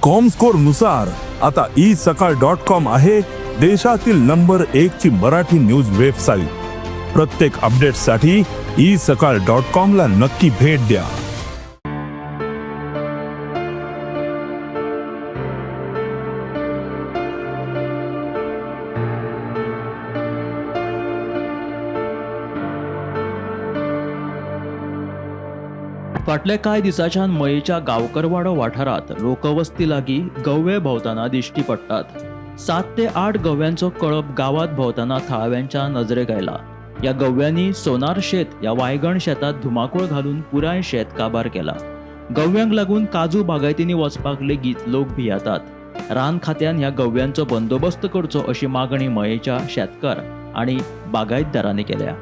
Comscore नुसार आता isakal.com आहे देशातील नंबर 1 ची मराठी न्यूज वेबसाईट। प्रत्येक अपडेटसाठी isakal.com ला नक्की भेट द्या। फाटल्या कांय दिसांच्यान मयेच्या गांवकरवाडो वाठारांत लोकवस्ती लागीं गवे भोंवतना दिश्टी पडटात। 7 ते 8 गव्यांचो कळप गावात भोंवतना थळाव्यांच्या नजरेक आयला। या गव्यांनी सोनार शेत या वायगण शेतात धुमाकूळ घालून पुराय शेत काबार केला। गव्यांक लागून काजू बागायतींनी वचपाक लेगीत लोक भियेतात। रान खात्यान ह्या गव्यांचो बंदोबस्त करचो अशी मागणी मयेच्या शेतकार आणि बागायतदारांनी केल्या।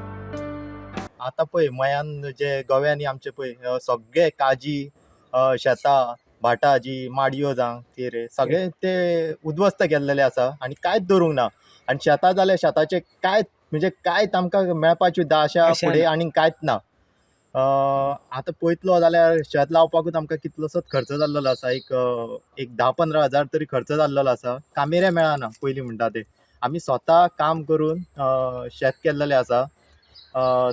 आता पळय मयान जे गव्यांनी आमचे पळय सगळे काजी शेतां भाटां जी माडयो जावं तेरे सगळे ते उद्ध्वस्त केल्लेले आसा आनी कांयच दवरूंक ना। आनी शेतां जाल्यार शेताचे कांयच म्हणजे कांयच आमकां मेळपाची आशा फुडें आनी कांयच ना। आतां पळयतलो जाल्यार शेत लावपाकूच आमकां कितलोसोच खर्च जाल्लो आसा। एक 10-15 हजार तरी खर्च जाल्लो आसा। कामेरे मेळना पयलीं म्हणटा ते। आमी स्वता काम करून शेत केल्लेलें आसा।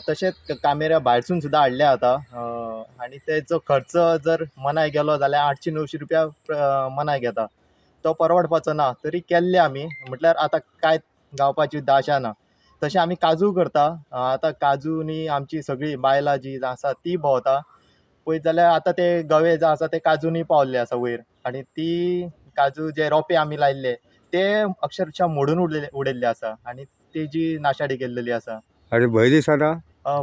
तशेंच कामेऱ्या भायरसून सुद्दां हाडले आता आनी तेचो खर्च जर मनाय गेलो जाल्यार 800-900 रुपया मनाय घेता। तो परवडपाचो ना तरी केल्ले आमी म्हटल्यार आतां कांयच गावपाची आशा ना। तशें आमी काजू करता। आतां काजूनी आमची सगळी बायलां जी आसा ती भोंवता पळयत जाल्यार आतां ते गवे जे आसा ते काजूनी पावल्ले आसा वयर आनी ती काजू जे रोंपे आमी लायल्ले ते अक्षरशः मोडून उडयल्ले आसा आनी तेजी नाशाडी केल्लेली आसा। अरे भंय दिसना?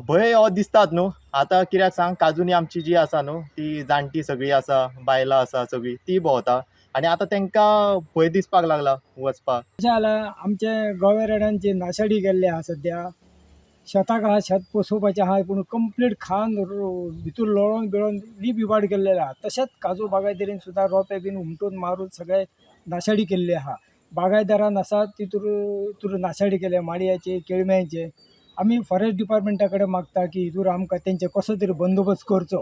भंय हो दिसतात न्हू। आतां कित्याक सांग काजूनी आमची जी आसा न्हू ती जाणटी सगळी आसा बायलां आसा सगळी ती भोंवता आनी आतां तांकां भंय दिसपाक लागला वचपाक। अशें जाल्यार आमचे गोवे रेड्यांची नाशाडी केल्ली आहा सद्या। शेताक आहा शेत पोसोवपाचें आहा पूण कंप्लीट खावन भितूर लोळोन बिळोन लीप इबाड केल्लेले आहा। तशेंच काजू बागायतदारीन सुद्दां रोंपे बीन हुमटून मारून सगळे नाशाडी केल्ली आहा। बागायतदारान आसा तितूर नाशाडी केल्या माडयाचे केळम्याचे। आमी फॉरेस्ट डिपार्टमेंटा कडेन मागता की हितूर आमकां तेंचे कसो तरी बंदोबस्त करचो।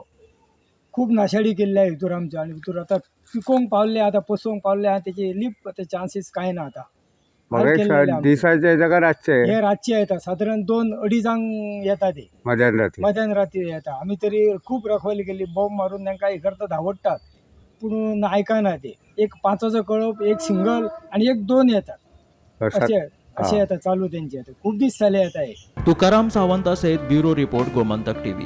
खूब नाशाडी केल्ल्या हितूर आमचे आनी हितूर आतां पिकोवंक पावल्ले आतां पोसोवंक पावल्ले आहा तेचे लीप चान्सीस कांय ना आतां। दिसाचे जागा रातचे हे रातचे येता सादारण 2-2:30 येता ते मध्यान रात्री येता। आमी तरी खूब रखवाली केली बॉम्ब मारून तांकां हे करता धांवडटात पूण आयकना ते। एक 5चो कळप एक सिंगल आनी एक 2 येतात अशें येता चालू तेंचे। खूब दीस जाले येता हे। तुकाराम सावंता सयत ब्युरो रिपोर्ट गोमंतक टीव्ही।